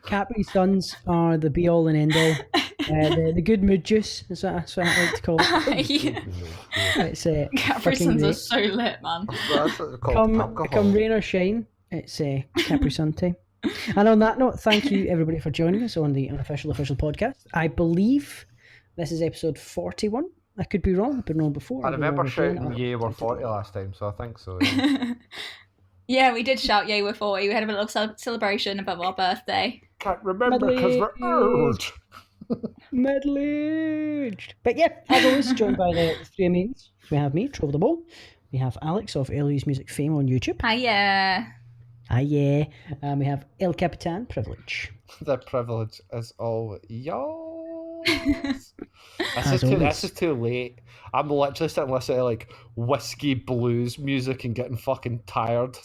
Capri Suns are the be all and end all. The good mood juice is what I like to call it. Yeah. It's Capri Suns are so lit, man. That's what they're called, alcohol. Come rain or shine, it's Capri Sun time. And on that note, thank you everybody for joining us on the Unofficial Official Podcast. I believe this is episode 41. I could be wrong. I've been wrong before. I remember shouting "Yay, we're 40" last time, so I think so. Yeah, yeah, we did shout "Yay, we're 40." We had a little celebration above our birthday. Can't remember because we're old. Middle-aged. But yeah, as always, joined by the three amigos. We have me, Trollwithamole. We have Alyx of Eloise Music Fame on YouTube. Hiya. Hiya. We have El Capitan, Privilege. The privilege is all yours. As This is too late. I'm literally sitting listening to like whiskey blues music and getting fucking tired,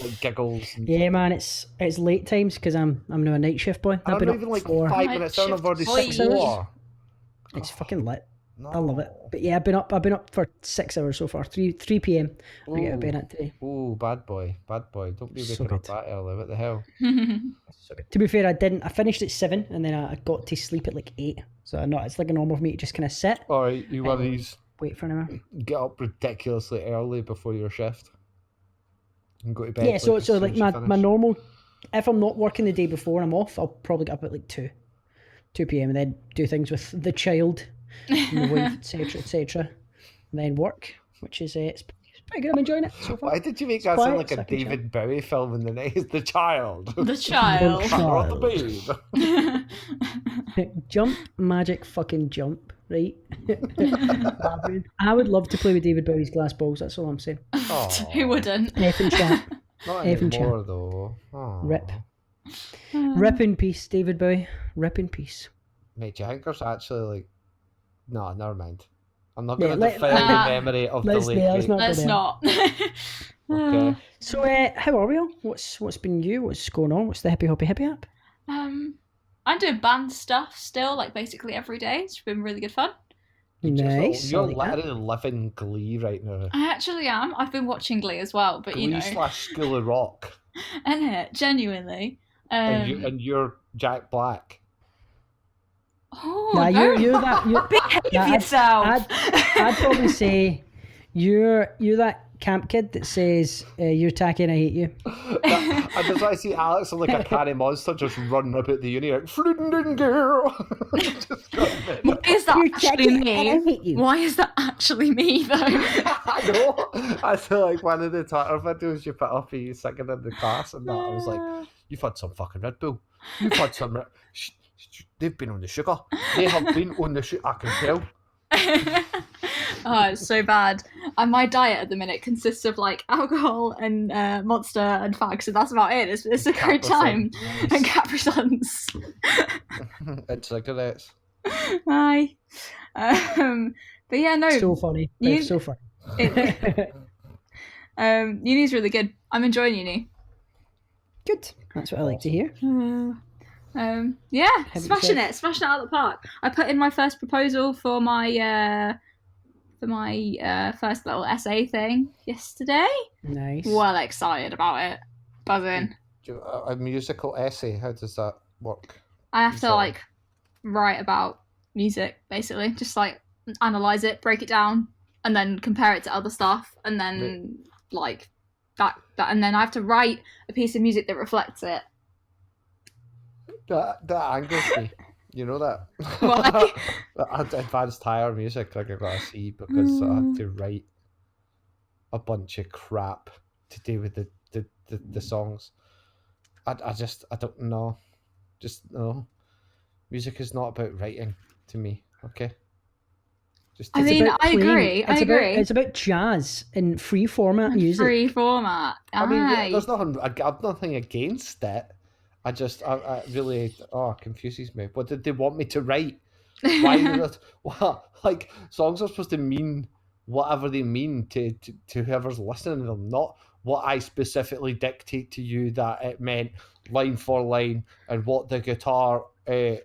like giggles. Yeah, man, it's late times because I'm now a night shift boy. I've been even like 5 minutes in. I've already 6 hours. It's fucking lit. No. I love it. But yeah, I've been up for 6 hours so far. 3 p.m. I get out of bed at today. Oh, bad boy. Don't be So waking up good. that early. What the hell? So good. To be fair, I finished at 7 and then I got to sleep at like 8. So it's like a normal for me to just kind of sit. Alright, you one of these Wait for an hour. get up ridiculously early before your shift and go to bed. Yeah, so as soon like as you my finish. normal, if I'm not working the day before and I'm off, I'll probably get up at like 2 p.m. and then do things with the child and the wife, etc. And then work, which is it's pretty good. I'm enjoying it so far. Why did you make that sound like a Second David Bowie film in the 90s? The Child. The child. Or the babe. Jump, magic, fucking jump, right? I would love to play with David Bowie's glass balls. That's all I'm saying. Who wouldn't? F and chat. Not Evan anymore, though. Aw. Rip. Rip in peace, David Bowie. Rip in peace. Mate, do you think there's actually like... No, never mind. I'm not going to let- defend the memory of the let's late be- let's great- not- Let's not. Okay. So, how are we all? What's been you? What's going on? What's the hippy hoppy hippy hop? I'm doing band stuff still, like basically every day. It's been really good fun. Nice. You're I like that. literally living Glee right now. I actually am. I've been watching Glee as well, but you Glee know, / School of Rock. genuinely. And you're Jack Black. Oh, Nah, no. you're that. Behave Nah, yourself. I'd probably say you're that camp kid that says you're tacky and I hate you. I just want to see Alyx like a canny monster just running about the uni like "Flinding girl." Just going there. Why is that You're actually tacky and I me? hate you. Why is that actually me though? I know. I feel like one of the Twitter videos you put up of you singing in the class and that. I was like, "You've had some fucking Red Bull. You've had some. They've been on the sugar. They have been on the sugar. I can tell." Oh, it's so bad. And my diet at the minute consists of like alcohol and Monster and fags, so that's about it. It's a great time. Nice. And Capri Suns. And cigarettes. Hi. But yeah, no. So funny. You- It's so funny. Uni's really good. I'm enjoying uni. Good. That's what I like to hear. Yeah, you smashing it out of the park. I put in my first proposal for my first little essay thing yesterday. Nice. Well excited about it. Buzzing. A musical essay. How does that work? I have to Sorry. like write about music, basically. Just like analyze it, break it down, and then compare it to other stuff, and then like that, and then I have to write a piece of music that reflects it. That angers me. You know that? Why? I had advanced higher music, like I got a C because I had to write a bunch of crap to do with the songs. I don't know. Just no. Music is not about writing to me, okay? Just I mean, about I playing. agree. I agree. It's about jazz and free format music. Free format. I mean, Aye. there's nothing. I've nothing against it. I really, it confuses me. What did they want me to write? Why is it? Well, like songs are supposed to mean whatever they mean to whoever's listening to them, not what I specifically dictate to you that it meant line for line and what the guitar. I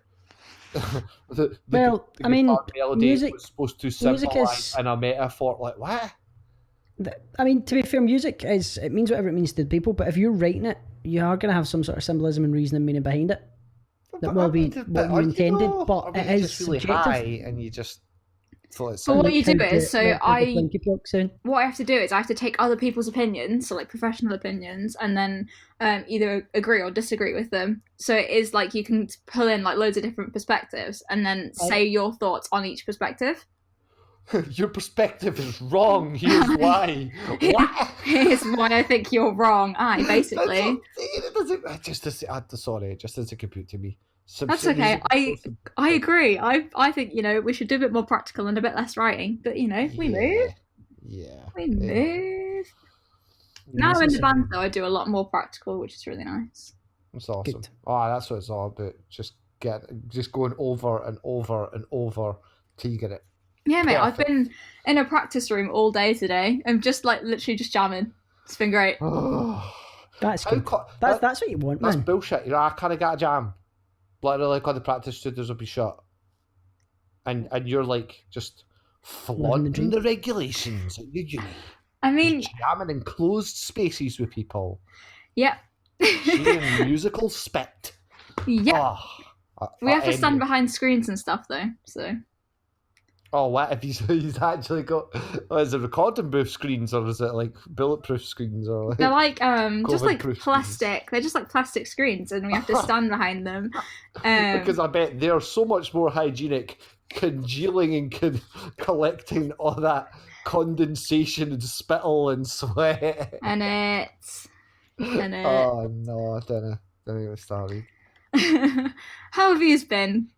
mean, melody music was supposed to music symbolize is- in a metaphor. Like what? I mean, to be fair, music it means whatever it means to the people. But if you're writing it you are going to have some sort of symbolism and reason and meaning behind it that will be what you intended, but it is really subjective. high, and you just thought it But what sounded. you do is, what I have to do is I have to take other people's opinions, so like professional opinions, and then either agree or disagree with them. So it is like you can pull in like loads of different perspectives and then say your thoughts on each perspective. Your perspective is wrong. Here's why. Here's why I think you're wrong. Basically. Just doesn't compute to me. That's okay. I agree. I think, we should do a bit more practical and a bit less writing. But, we move. Yeah. We move. Now in the band, though, I do a lot more practical, which is really nice. It's awesome. Good. Oh, that's what it's all about. Just going over and over and over till you get it. Yeah, mate. Perfect. I've been in a practice room all day today. I'm just literally just jamming. It's been great. That's good. That's what you want, man. That's bullshit. I can't get a jam. Literally, all the practice studios will be shut, and you're like just flaunting the regulations at your uni. I mean, just jamming in closed spaces with people. Yep. Sharing musical spit. Yeah. We have to stand behind screens and stuff, though. So. Oh, what if he's actually got? Is it recording booth screens, or is it like bulletproof screens, or like? They're like just like plastic. Screens. They're just like plastic screens, and we have to stand behind them. Because I bet they're so much more hygienic, congealing and collecting all that condensation and spittle and sweat. And it. Oh no! I don't even started. How have you been?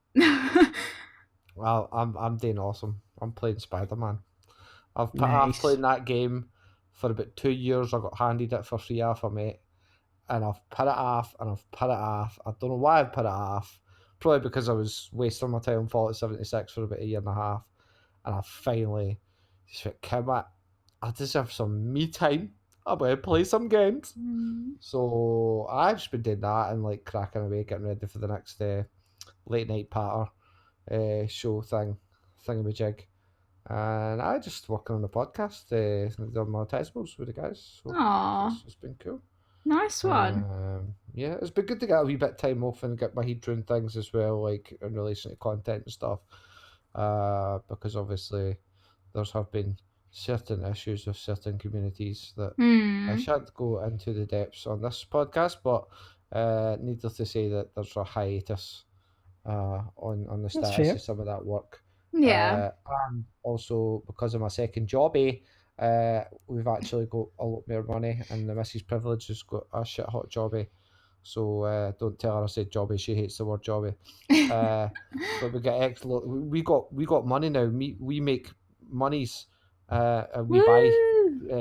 Well, I'm doing awesome. I'm playing Spider-Man. I've played that game for about 2 years. I got handed it for free off a mate, and I've put it off, and I've put it off. I don't know why I've put it off. Probably because I was wasting my time on Fallout 76 for about a year and a half, and I finally just went, Kim, I deserve some me time. I'm going to play some games. So I've just been doing that and like cracking away, getting ready for the next late night patter. Show thingamajig, and I just working on the podcast, done my testimonials with the guys. So it's been cool. Nice one. Yeah, it's been good to get a wee bit of time off and get my head around things as well, like in relation to content and stuff. Because obviously there's have been certain issues with certain communities that I shan't go into the depths on this podcast, but needless to say that there's a hiatus on the status of some of that work. Yeah. And also because of my second jobby, we've actually got a lot more money, and the Mrs. Privilege has got a shit hot jobby. So don't tell her I said jobby, she hates the word jobby. But we get excellent. We got money now. We make monies, and we buy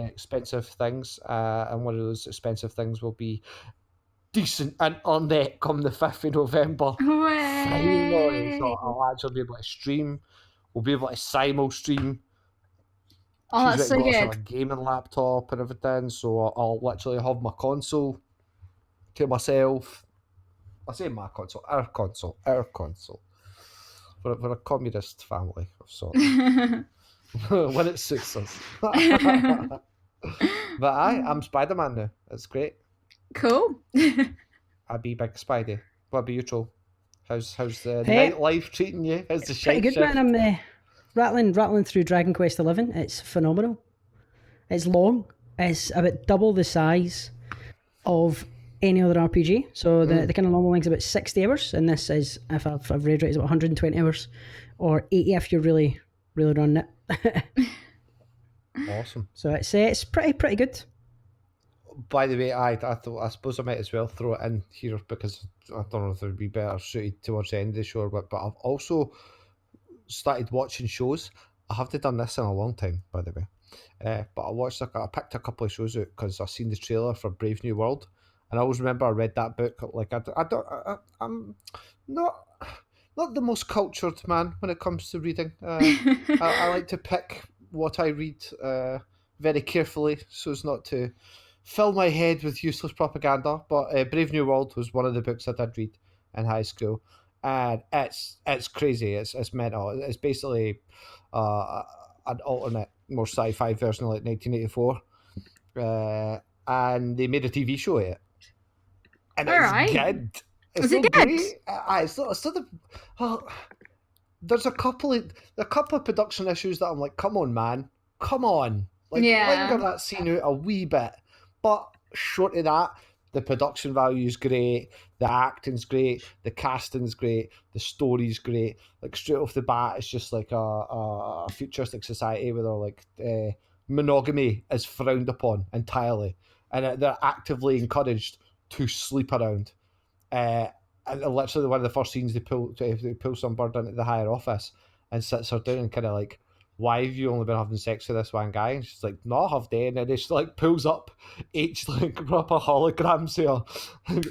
expensive things. And one of those expensive things will be decent internet come the 5th of November. Finally, so I'll actually be able to stream. We'll be able to simul stream. Oh, that's so good. A gaming laptop and everything, so I'll literally have my console to myself. I say my console, our console. We're a communist family of sorts. When it suits us. But I'm Spider-Man now. It's great. Cool. I be big Spidey. What about you, Troll? How's the nightlife treating you? How's the shite pretty good, shift? man. I'm rattling through Dragon Quest 11. It's phenomenal. It's long. It's about double the size of any other RPG. So the kind of normal length is about 60 hours, and this is, if I've read right, is about 120 hours, or 80 if you're really running it. Awesome. So it's pretty good. By the way, I suppose I might as well throw it in here because I don't know if it would be better suited towards the end of the show, but I've also started watching shows. I haven't done this in a long time, by the way. But I picked a couple of shows out because I seen the trailer for Brave New World, and I always remember I read that book. Like I'm not the most cultured man when it comes to reading. I like to pick what I read very carefully so as not to fill my head with useless propaganda. But Brave New World was one of the books I did read in high school, and it's crazy. It's mental. It's basically an alternate, more sci-fi version of like 1984, and they made a TV show of it. and All it's right. good. It's Is so it good? great. It's sort of. Well, there's a couple of production issues that I'm like, come on, man, come on, like linger that scene out a wee bit. But short of that, the production value is great, the acting's great, the casting's great, the story's great. Like straight off the bat, it's just like a futuristic society where they're like monogamy is frowned upon entirely, and they're actively encouraged to sleep around. And literally one of the first scenes they pull some bird into the higher office and sits her down and kind of like, why have you only been having sex with this one guy? And she's like, no, I have day. And then she like pulls up each like proper holograms here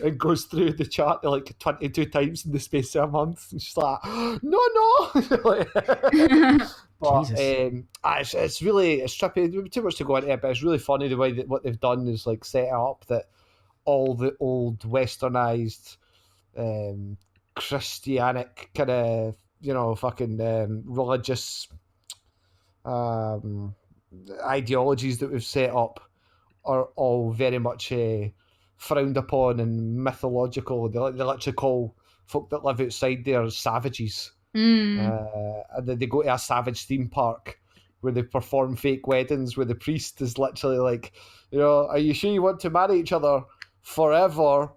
and goes through the chart like 22 times in the space of a month. And she's like, no. But it's trippy. Too much to go into it, but it's really funny the way that what they've done is like set it up that all the old westernized Christianic kind of, fucking religious ideologies that we've set up are all very much frowned upon and mythological. They literally call folk that live outside there savages. And then they go to a savage theme park where they perform fake weddings where the priest is literally like, are you sure you want to marry each other forever?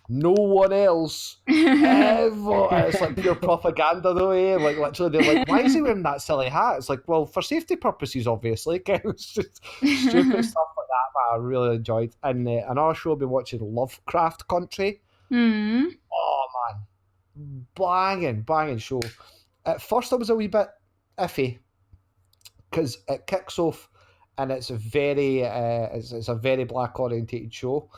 No one else ever. It's like pure propaganda though, eh? Like literally they're like, why is he wearing that silly hat? It's like, well, for safety purposes, obviously. It's just stupid stuff like that I really enjoyed. And another show I've been watching, Lovecraft Country. Oh man, banging show. At first I was a wee bit iffy because it kicks off and it's a very black orientated show.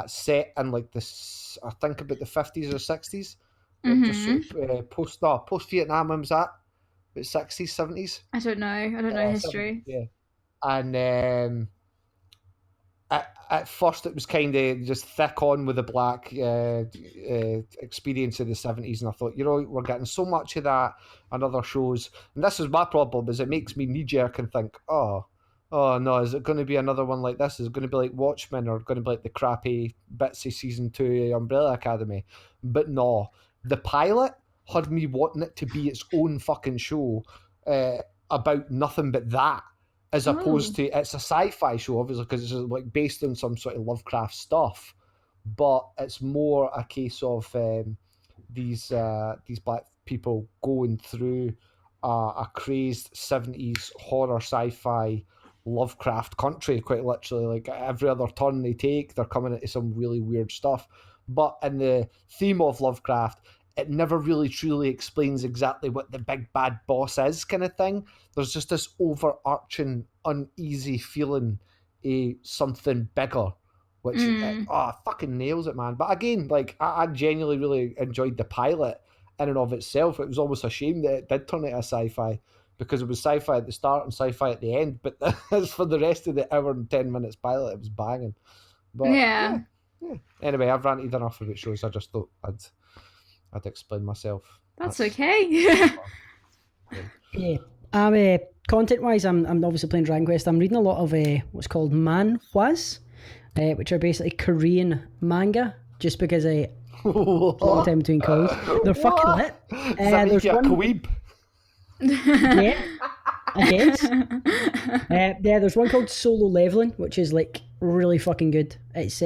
Set in like this, I think about the 50s or 60s. Just post Vietnam. When was that? About 60s, 70s. I don't know history. 70s, yeah, and at first it was kind of just thick on with the black experience of the 70s, and I thought, we're getting so much of that on other shows, and this is my problem, is it makes me knee jerk and think, oh no, is it going to be another one like this? Is it going to be like Watchmen, or going to be like the crappy bits of season 2 Umbrella Academy? But no, the pilot had me wanting it to be its own fucking show about nothing but that, as opposed to, it's a sci-fi show, obviously, because it's like based on some sort of Lovecraft stuff, but it's more a case of these black people going through a crazed 70s horror sci-fi Lovecraft country, quite literally. Like every other turn they take, they're coming into some really weird stuff. But in the theme of Lovecraft, it never really truly explains exactly what the big bad boss is, kind of thing. There's just this overarching uneasy feeling of something bigger, which fucking nails it, man. But again, like I genuinely really enjoyed the pilot in and of itself. It was almost a shame that it did turn into a sci-fi, because it was sci-fi at the start and sci-fi at the end, but as for the rest of the hour and 10 minutes pilot, it was banging. But yeah. Anyway, I've ranted enough about shows. I just thought I'd explain myself. That's okay. Yeah. Content-wise, I'm obviously playing Dragon Quest. I'm reading a lot of what's called manhwas, which are basically Korean manga, just because a lot of time between calls. They're fucking lit. There's one... a queeb? Yeah, I guess. There's one called Solo Leveling, which is like really fucking good. It's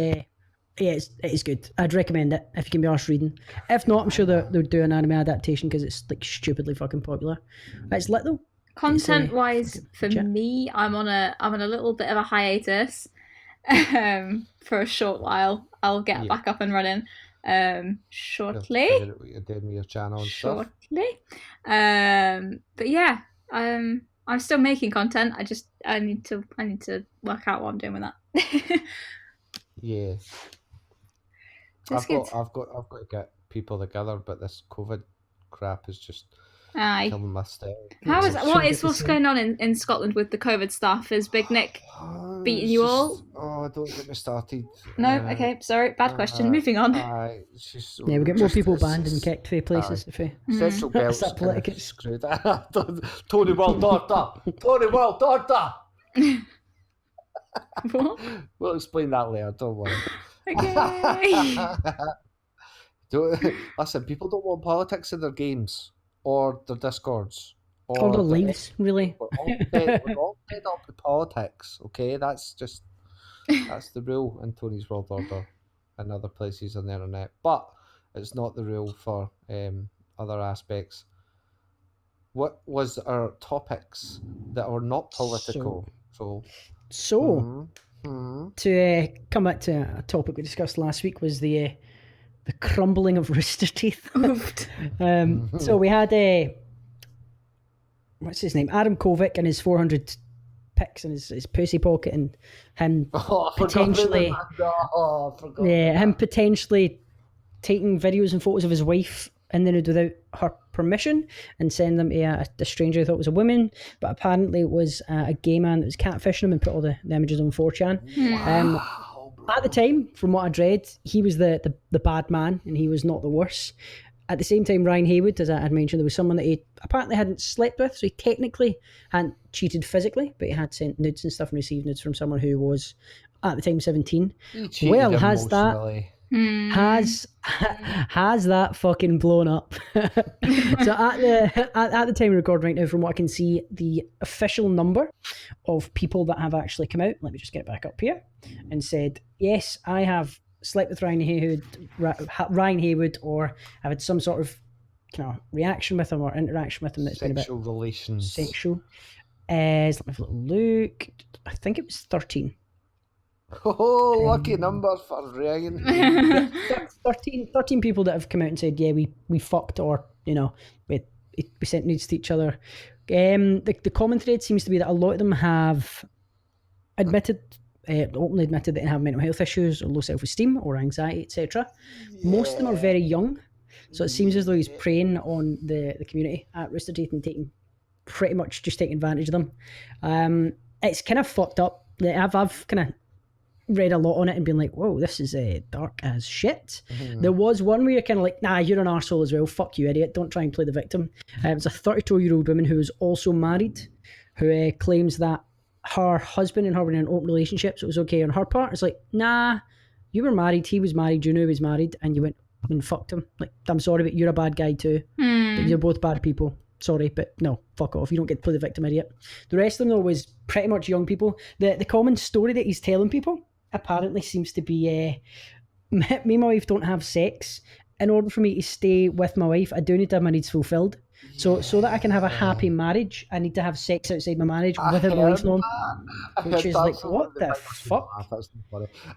it's good. I'd recommend it if you can be arsed reading. If not, I'm sure they'll do an anime adaptation because it's like stupidly fucking popular. It's lit though. Content wise, for me, I'm on a little bit of a hiatus for a short while. I'll get back up and running shortly. What you're doing with your channel and stuff. But yeah, I'm still making content. I need to work out what I'm doing with that. Yeah. I've got to get people together, but this COVID crap is just killing my style. What's going on in Scotland with the COVID stuff? Is Big Nick beating you all? Oh, don't get me started. No, okay, sorry, bad question. Moving on. We get more people banned and kicked for places. Central Belt's that political screwed. Tony World Order. What? We'll explain that later. Don't worry. Okay. Listen, people don't want politics in their games or their discords All the or their leaves, really. We're all fed up with politics, okay? That's the rule in Tony's World Order and other places on the internet. But it's not the rule for other aspects. What was our topics that are not political? So Mm-hmm. to come back to a topic we discussed last week was the crumbling of Rooster Teeth. So we had what's his name? Adam Kovic and his 400 pics in his pussy pocket, and him potentially him potentially taking videos and photos of his wife in the nude without her permission and send them to a stranger who thought was a woman, but apparently it was a gay man that was catfishing him and put all the images on 4chan. At the time, from what I'd read, he was the bad man and he was not the worst. At the same time, Ryan Haywood, as I had mentioned, there was someone that he apparently hadn't slept with, so he technically hadn't cheated physically, but he had sent nudes and stuff and received nudes from someone who was, at the time, 17. Well, has that fucking blown up? So at the time of recording right now, from what I can see, the official number of people that have actually come out, let me just get back up here, and said, yes, I have slept with Ryan Haywood, or I've had some sort of reaction with him or interaction with him that's been a bit relations. Sexual. Let me have a little look. I think it was 13. Oh, lucky number for Ryan. 13 people that have come out and said, yeah, we fucked, or we sent nudes to each other. The common thread seems to be that a lot of them have openly admitted that they have mental health issues or low self-esteem or anxiety, etc. Most of them are very young, so it seems as though he's preying on the community at Rooster Teeth and pretty much taking advantage of them. It's kind of fucked up. I've kind of read a lot on it and been like, whoa, this is dark as shit. There was one where you're kind of like, nah, you're an arsehole as well, fuck you, idiot, don't try and play the victim. It was a 32-year-old woman who was also married, who claims that her husband and her were in an open relationship, so it was okay on her part. It's like, nah, you were married, he was married, you knew he was married, and you went and fucked him. Like, I'm sorry, but you're a bad guy too. You're both bad people. Sorry, but no, fuck off. You don't get to play the victim, idiot. The rest of them, though, was pretty much young people. The common story that he's telling people apparently seems to be, me and my wife don't have sex. In order for me to stay with my wife, I do need to have my needs fulfilled. So that I can have a happy marriage, I need to have sex outside my marriage with my wife known. Which is like, what the fuck?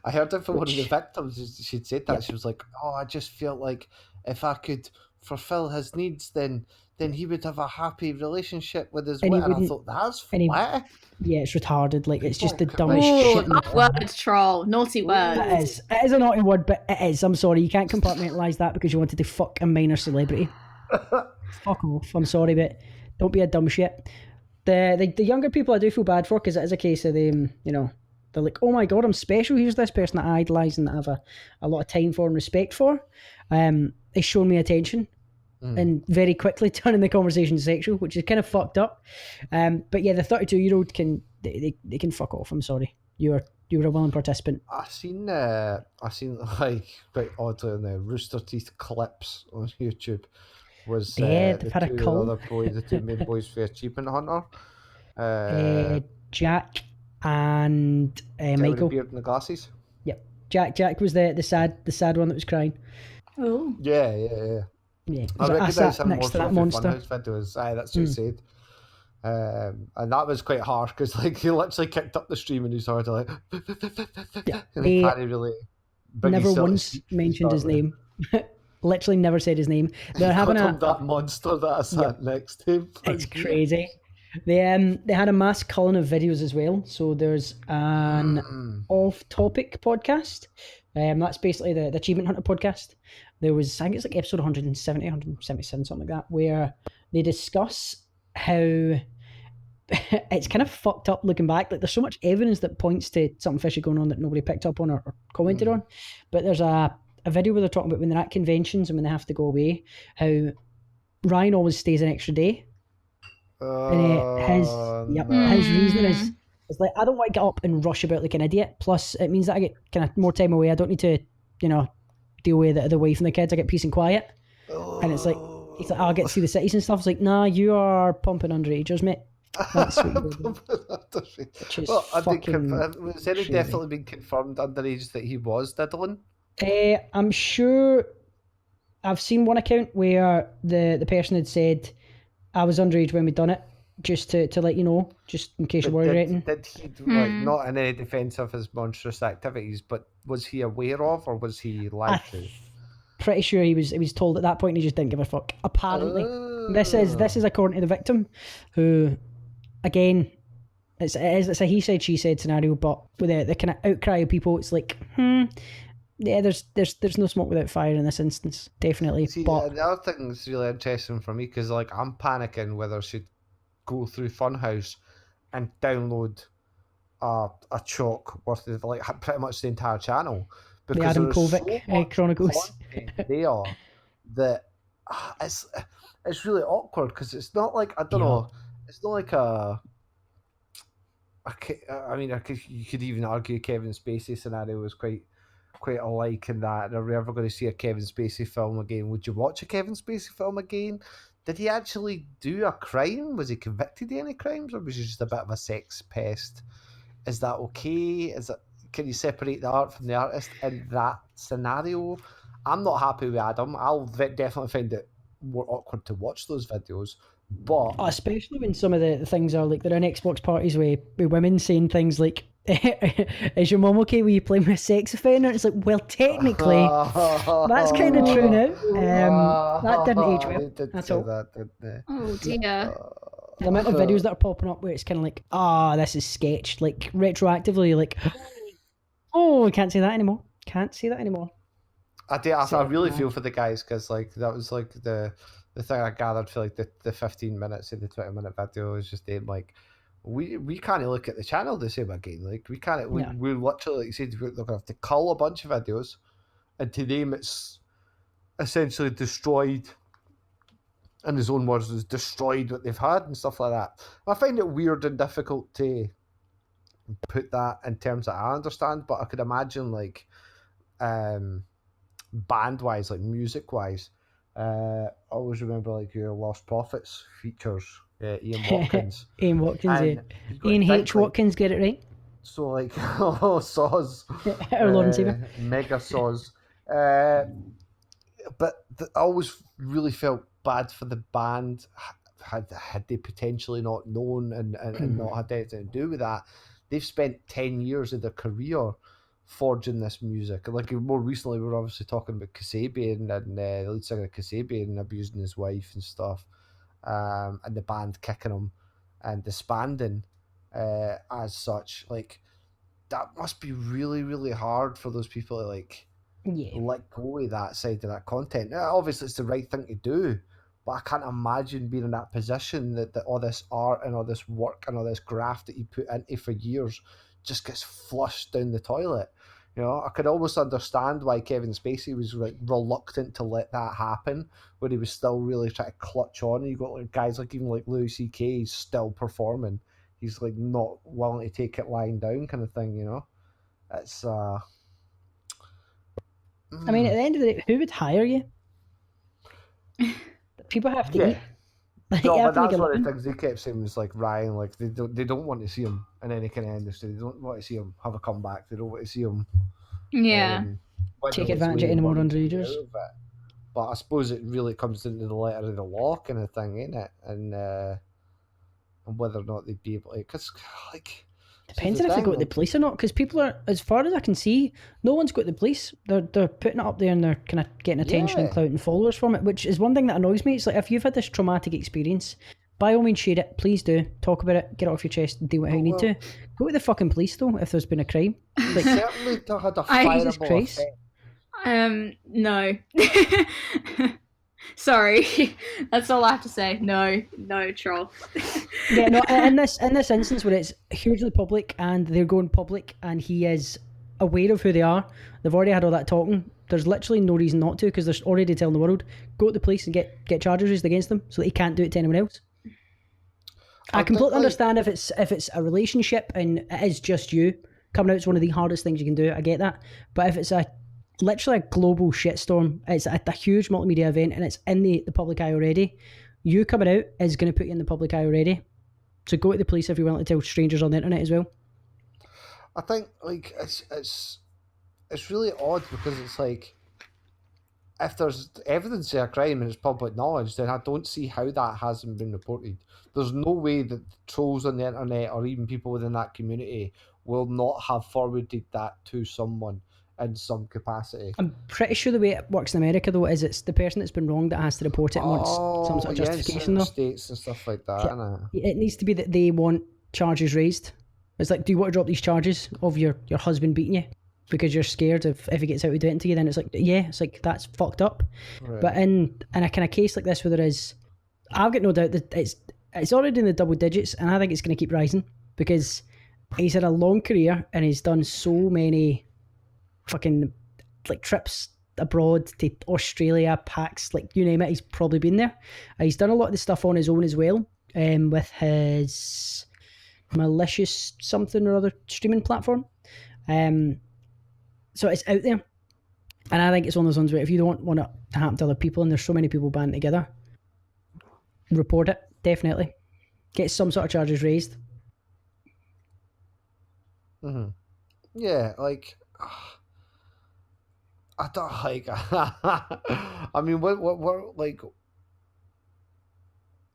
I heard it from one of the victims. She'd said that. She was like, oh, I just felt like if I could fulfill his needs, then he would have a happy relationship with his wife. And I thought, that's flat. Yeah, it's retarded. Like, it's just the dumbest shit. That word, troll. Naughty word. It is a naughty word, but it is. I'm sorry. You can't compartmentalise that because you wanted to fuck a minor celebrity. Fuck off. I'm sorry, but don't be a dumb shit. The younger people I do feel bad for, because it is a case of them, they're like, oh my god, I'm special. Here's this person that I idolise and that I have a lot of time for and respect for. They show me attention. And very quickly turning the conversation sexual, which is kind of fucked up. But yeah, the 32-year-old can fuck off. I'm sorry. You were a willing participant. I seen like quite oddly on the Rooster Teeth clips on YouTube was they've had a cult. The two main boys for Achievement Hunter. Jack and Michael. With the beard and the glasses. Yep. Jack was the sad one that was crying. Oh. Yeah. Yeah, I recognise him next more to that from monster. Funhouse videos. Aye, that's what he said. And that was quite harsh because like he literally kicked up the stream and he started like, and he can't really. Never once mentioned his name. Literally never said his name. They're having that monster that I sat next to him. It's crazy. They had a mass culling of videos as well. So there's an off-topic podcast. That's basically the Achievement Hunter podcast. There was, I think it's like episode 170, 177, something like that, where they discuss how it's kind of fucked up looking back. Like, there's so much evidence that points to something fishy going on that nobody picked up on or commented on. But there's a video where they're talking about when they're at conventions and when they have to go away, how Ryan always stays an extra day. And his reason is It's like, I don't want to get up and rush about like an idiot. Plus, it means that I get kind of more time away. I don't need to, deal with the wife and the kids. I get peace and quiet. And it's like, he's like, I'll get to see the cities and stuff. It's like, nah, you are pumping underagers, mate. That's sweet. Which is fucking was any definitely been confirmed underage that he was diddling? I'm sure I've seen one account where the person had said, I was underage when we'd done it, just to let you know, just in case you're worried. Did he, like, not in any defence of his monstrous activities, but was he aware of, or was he lied to? Pretty sure he was told at that point, and he just didn't give a fuck. Apparently, this is according to the victim, who, again, it's a he said she said scenario, but with the kind of outcry of people, it's like, yeah, there's no smoke without fire in this instance, definitely. See, but the other thing that's really interesting for me, because like I'm panicking whether I should go through Funhouse and download a chalk worth of like pretty much the entire channel, because the Adam there's Kovic so much Chronicles content there that it's really awkward, because it's not like, I don't know, it's not like you could even argue Kevin Spacey scenario was quite alike in that. Are we ever going to see a Kevin Spacey film again? Would you watch a Kevin Spacey film again? Did he actually do a crime? Was he convicted of any crimes, or was he just a bit of a sex pest? Is that okay? Can you separate the art from the artist in that scenario? I'm not happy with Adam. I'll definitely find it more awkward to watch those videos. But especially when some of the things are like, they're in Xbox parties with women saying things like, is your mum okay with you playing with a sex offender? It's like, well, technically, that's kind of true now. That didn't age well at all. That, didn't they? Oh dear. The amount of videos that are popping up where it's kind of like, this is sketched, like retroactively, like, oh, I can't say that anymore. I really feel for the guys, because like that was like the thing I gathered for like the 15 minutes of the 20-minute video is just them like, we can't look at the channel the same again. Like we can't. We literally, like you said, we're going to have to cull a bunch of videos, and to them it's essentially destroyed. In his own words, has destroyed what they've had and stuff like that. I find it weird and difficult to put that in terms that I understand, but I could imagine like band-wise, like music-wise, I always remember like your Lost Prophets features, Ian Watkins. Ian H. Watkins, get it right? So like, Soz. Our Lord and Savior. Mega Soz. But I always really felt bad for the band. Had they potentially not known and not had anything to do with that, they've spent 10 years of their career forging this music. Like more recently, we were obviously talking about Kasabian and the lead singer Kasabian abusing his wife and stuff, and the band kicking him and disbanding as such. Like that must be really, really hard for those people to like let go of that side of that content. Now, obviously, it's the right thing to do, but I can't imagine being in that position that all this art and all this work and all this graft that you put into for years just gets flushed down the toilet. You know, I could almost understand why Kevin Spacey was like reluctant to let that happen, when he was still really trying to clutch on. And you got like guys like even like Louis C.K. He's still performing. He's like not willing to take it lying down, kind of thing. You know, it's. I mean, at the end of the day, who would hire you? People have to eat. No, but that's one of the things they kept saying was like, Ryan, like they don't want to see him in any kind of industry. They don't want to see him have a comeback. They don't want to see him take advantage of any more underagers. But I suppose it really comes into the letter of the law kind of thing, ain't it? And whether or not they'd be able to, because like depends on if they go to the police or not. Because people are, as far as I can see, no one's got to the police. They're putting it up there and they're kind of getting attention and clout and followers from it, which is one thing that annoys me. It's like, if you've had this traumatic experience, by all means share it. Please do talk about it. Get it off your chest and deal with it how you need to. Go to the fucking police though if there's been a crime. Like, certainly had a fireable effect. No. Sorry, that's all I have to say. No, troll. Yeah, no. In this instance where it's hugely public and they're going public and he is aware of who they are, they've already had all that talking. There's literally no reason not to, because they're already telling the world, go to the police and get charges raised against them so that he can't do it to anyone else. I completely understand if it's a relationship and it is just you coming out. It's one of the hardest things you can do. I get that, but if it's literally a global shitstorm, it's a huge multimedia event and it's in the public eye already. You coming out is going to put you in the public eye already. So go to the police if you're willing to tell strangers on the internet as well. I think like it's really odd because it's like if there's evidence of a crime and it's public knowledge, then I don't see how that hasn't been reported. There's no way that trolls on the internet or even people within that community will not have forwarded that to someone in some capacity. I'm pretty sure the way it works in America though is it's the person that's been wronged that has to report it and wants some sort of justification though. States and stuff like that. It needs to be that they want charges raised. It's like, do you want to drop these charges of your husband beating you because you're scared if he gets out to do it to you? Then it's like, yeah, it's like that's fucked up. Right. But in a kind of case like this where there is, I've got no doubt that it's already in the double digits, and I think it's going to keep rising because he's had a long career and he's done so many fucking like trips abroad to Australia, PAX, like you name it, he's probably been there. He's done a lot of the stuff on his own as well, with his malicious something or other streaming platform. So it's out there, and I think it's one of those ones where if you don't want it to happen to other people, and there's so many people banding together, report it. Definitely get some sort of charges raised. Yeah, like I don't like. I mean, what like?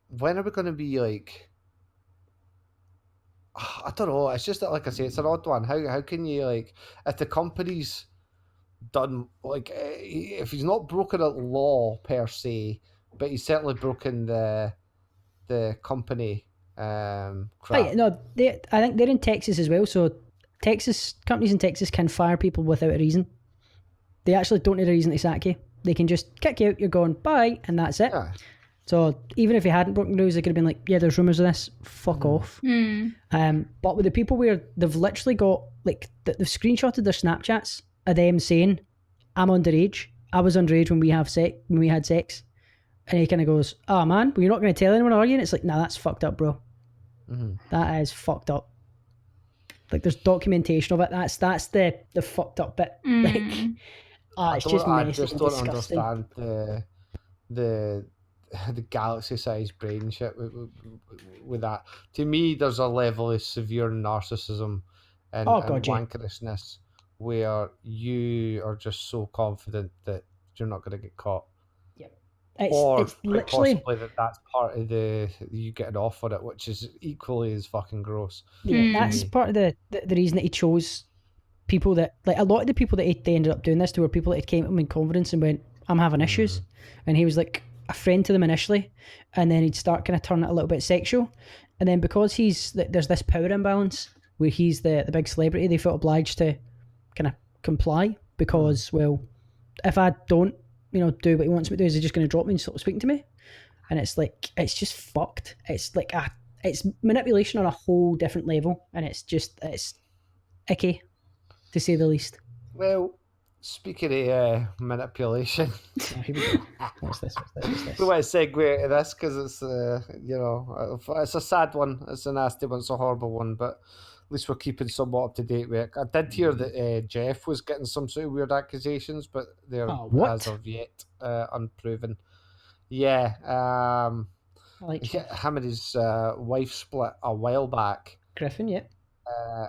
When are we going to be like? I don't know. It's just that, like I say, it's an odd one. How can you like if the company's done like if he's not broken a law per se, but he's certainly broken the company crap. Right, no, I think they're in Texas as well. So companies in Texas can fire people without a reason. They actually don't need a reason to sack you. They can just kick you out. You're going bye, and that's it. Yeah. So even if he hadn't broken rules, they could have been like, yeah, there's rumours of this, fuck off. But with the people where they've literally got, like, they've screenshotted their Snapchats of them saying, I'm underage. I was underage when we had sex. And he kind of goes, oh man, well, you're not going to tell anyone, are you? And it's like, nah, that's fucked up, bro. That is fucked up. Like, there's documentation of it. That's the fucked up bit. Like, it's just messy. I just don't understand the galaxy-sized brain shit with that. To me, there's a level of severe narcissism and wankerousness where you are just so confident that you're not going to get caught. Yep. It's literally possibly that's part of you getting off on it, which is equally as fucking gross. Yeah, that's part of the reason that he chose people that, like, a lot of the people that they ended up doing this to were people that came to him in confidence and went, I'm having issues. And he was like a friend to them initially, and then he'd start kind of turning it a little bit sexual, and then because there's this power imbalance where he's the big celebrity, they felt obliged to kind of comply because, well, if I don't do what he wants me to do, is he just going to drop me and stop speaking to me? And it's like, it's just fucked. It's like it's manipulation on a whole different level, and it's icky to say the least. Well, speaking of manipulation, here we go. What's this? We might segue into this because it's it's a sad one, it's a nasty one, it's a horrible one, but at least we're keeping somewhat up to date with it. I did hear that Jeff was getting some sort of weird accusations, but they're as of yet unproven. Yeah, him and his wife split a while back. Griffin, yeah.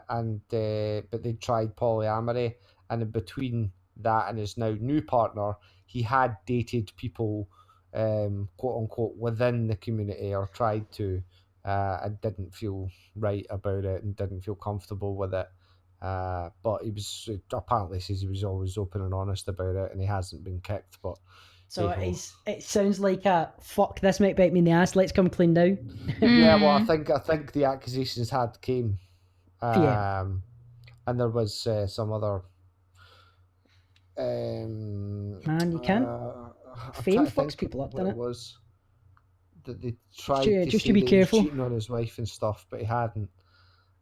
But they tried polyamory, and in between that and his now new partner, he had dated people, quote unquote, within the community, or tried to, and didn't feel right about it and didn't feel comfortable with it. But he was apparently says he was always open and honest about it, and he hasn't been kicked. But so it sounds like a fuck. This might bite me in the ass. Let's come clean now. Yeah, well, I think the accusations came. And there was some other. Man, you can't. Fame fucks people up, doesn't it? Was that they tried just to be careful. Cheating on his wife and stuff, but he hadn't.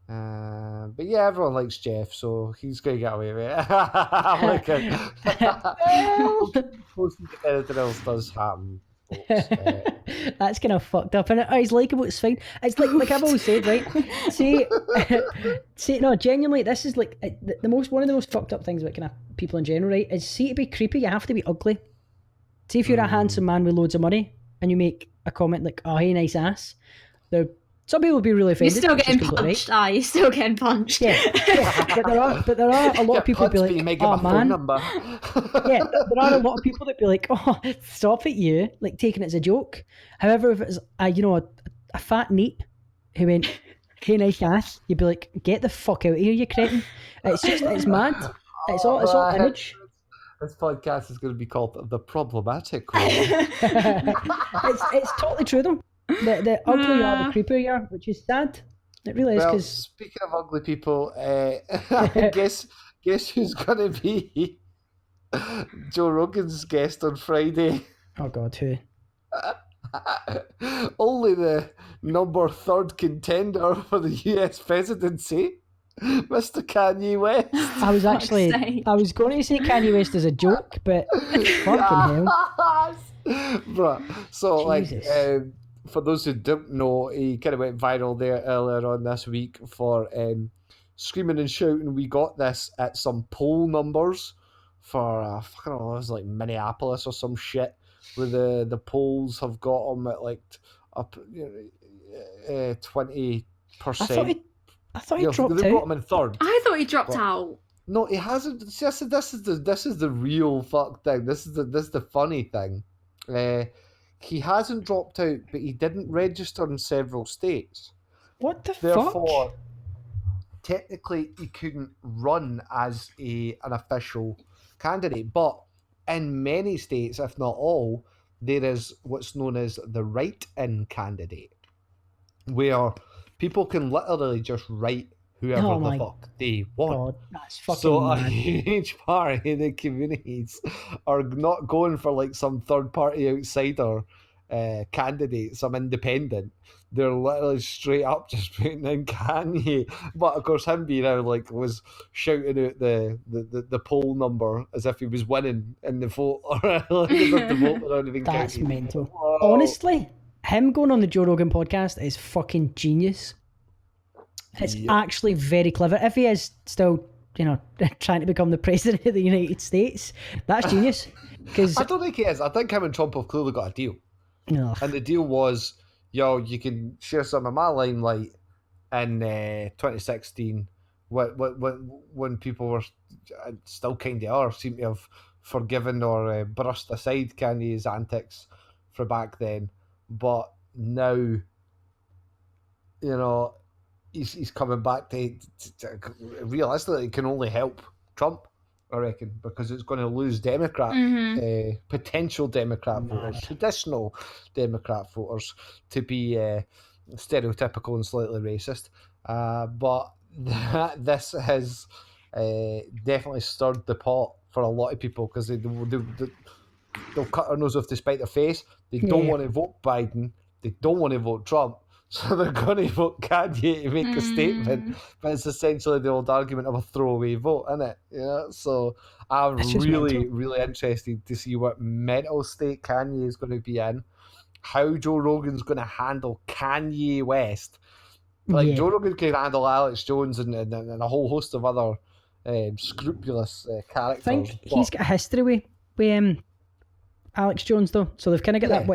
But yeah, everyone likes Jeff, so he's going to get away with it. I'm like, anything else does happen, folks. That's kind of fucked up, and he's likeable. It's fine. It's like I've always said, right? See, no, genuinely, this is like one of the most fucked up things about kind of people in general, right? Is to be creepy, you have to be ugly. See, if you're a handsome man with loads of money and you make a comment like, "Oh, hey, nice ass," some people will be really offended. You're still getting punched. Right. You're still getting punched. Yeah. But there are a lot of people who be like, "Oh man," yeah. There are a lot of people that be like, "Oh, stop it, you!" Like taking it as a joke. However, if it's a fat neat who went, "Hey, nice ass," you'd be like, "Get the fuck out of here, you cretin!" It's mad. It's all image. This podcast is going to be called The Problematic One. It's totally true though. The uglier you are, the creepier you are, which is sad. It really is. Well, speaking of ugly people, guess who's going to be Joe Rogan's guest on Friday? Oh God, who? Only the number 3rd contender for the US presidency, Mr. Kanye West. I was going to say Kanye West as a joke, but fucking hell. Bruh. So, Jesus. for those who don't know, he kind of went viral there earlier on this week for screaming and shouting. We got this at some poll numbers for, I don't know, it was like Minneapolis or some shit, where the polls have got him at like up 20%. I thought he dropped they've got out. him in 3rd. I thought he dropped out. No, he hasn't. See, this is the real fuck thing. This is the funny thing. He hasn't dropped out, but he didn't register in several states. What the Therefore, fuck? technically, he couldn't run as an official candidate. But in many states, if not all, there is what's known as the write-in candidate, where people can literally just write whoever the fuck they want. God, that's fucking so mad. A huge part of the communities are not going for like some third party outsider candidate, some independent. They're literally straight up just putting in Kanye. But of course, him being out was shouting out the poll number as if he was winning in the vote, or as if the vote were not even That's counted. mental. Whoa. Honestly, him going on the Joe Rogan podcast is fucking genius. It's actually very clever. If he is still, trying to become the president of the United States, that's genius. Because I don't think he is. I think him and Trump have clearly got a deal. No. And the deal was, you can share some of my limelight in 2016 when people were still kind of are, seem to have forgiven or brushed aside Kanye's antics for back then. But now, he's coming back to realistically, it can only help Trump, I reckon, because it's going to lose potential Democrat voters, traditional Democrat voters, to be stereotypical and slightly racist. But this has definitely stirred the pot for a lot of people, because they'll cut their nose off to spite their face. They don't want to vote Biden. They don't want to vote Trump. So they're going to vote Kanye to make a statement, but it's essentially the old argument of a throwaway vote, isn't it? So I'm really interested to see what mental state Kanye is going to be in, how Joe Rogan's going to handle Kanye West. Joe Rogan can handle Alex Jones and a whole host of other scrupulous characters. I think he's got a history with Alex Jones though, so they've kind of got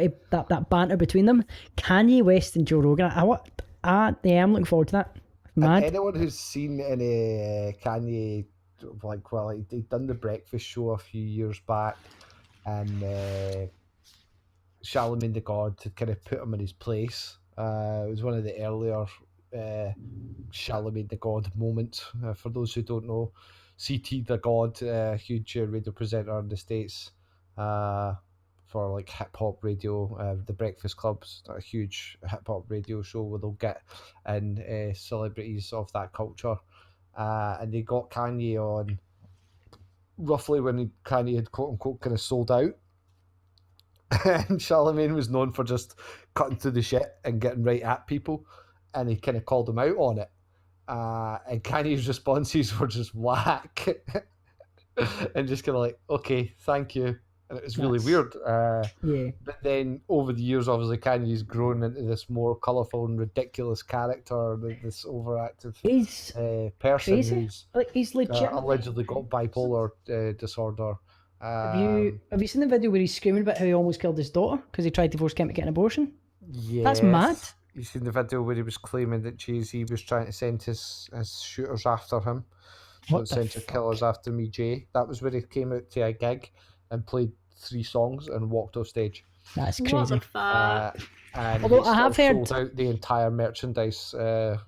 that banter between them. Kanye West and Joe Rogan. I'm looking forward to that. Mad. And anyone who's seen any Kanye, he'd done the Breakfast Show a few years back, and Charlemagne the God had kind of put him in his place. It was one of the earlier Charlemagne the God moments. For those who don't know, CT the God, a huge radio presenter in the States. For like hip hop radio, the Breakfast Club's a huge hip hop radio show where they'll get in celebrities of that culture, and they got Kanye on roughly when Kanye had quote unquote kind of sold out, and Charlemagne was known for just cutting through the shit and getting right at people, and he kind of called him out on it, and Kanye's responses were just whack. And just kind of like, okay, thank you. and it was really That's- weird. Yeah. But then over the years, obviously, Kanye's grown into this more colourful and ridiculous character, this overactive He's person crazy. who's Like, he's legit. allegedly got bipolar disorder. Have you seen the video where he's screaming about how he almost killed his daughter because he tried to force Kim to get an abortion? Yes. That's mad. You seen the video where he was claiming that Jay-Z was trying to send his shooters after him. What Don't the send your killers after me, Jay. That was where he came out to a gig and played 3 songs and walked off stage. That's What crazy. the fuck? And Although he I have still heard- sold out the entire merchandise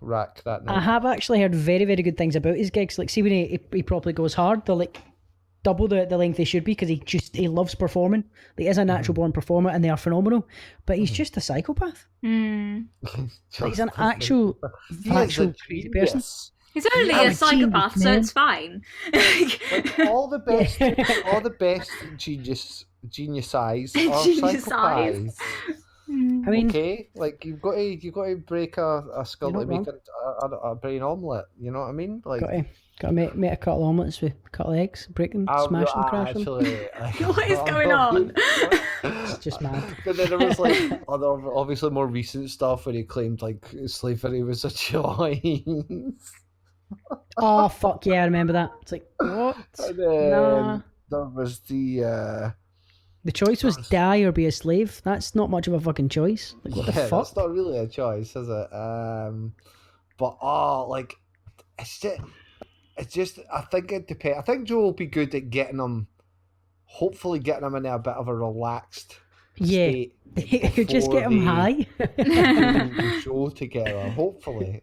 rack that night. I have actually heard very, very good things about his gigs. Like, see when he probably goes hard, they're like double the length they should be because he loves performing. Like, he's a natural born performer and they are phenomenal. But he's just a psychopath. Hmm. Like, he's an actual crazy person. He's only Yeah, a psychopath, genius, so man. it's fine. Like, all the best genius eyes are Genius eyes. psychopaths. I mean, Okay, like you've got to break a skull You're to not make a brain omelette. You know what I mean? Like, got to make a couple of omelets with a couple of eggs, break them, smash them, crash them. What is going on? It's just mad. But then there was like other, obviously more recent stuff where he claimed like slavery was a choice. Oh fuck yeah, I remember that. It's like what? And then Nah. there was the The choice was die or be a slave. That's not much of a fucking choice. Like, what the fuck? that's not really a choice, is it? But like it's just I think it depends. I think Joe will be good at hopefully getting him in a bit of a relaxed Yeah. state. You could just before get him they- high. the show together, hopefully,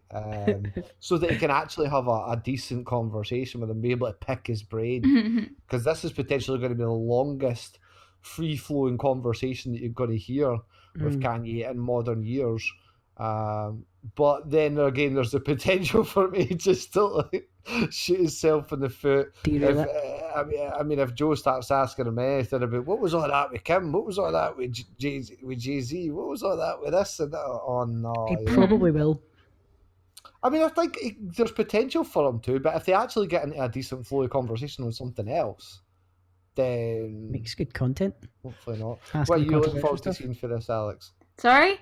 so that he can actually have a decent conversation with him, be able to pick his brain, because this is potentially going to be the longest free-flowing conversation that you're going to hear with Kanye in modern years. But then again, there's the potential for me just to like, shoot himself in the foot. Derail If, I mean, if Joe starts asking him anything about what was all that with Kim, what was all that with Jay-Z, what was all that with this and that? Oh no! He you know. probably will. I mean, I think there's potential for him to, but if they actually get into a decent flow of conversation with something else, then Makes good content. hopefully not. Has What to are be you looking controversial forward to stuff. seeing for this, Alex? Sorry?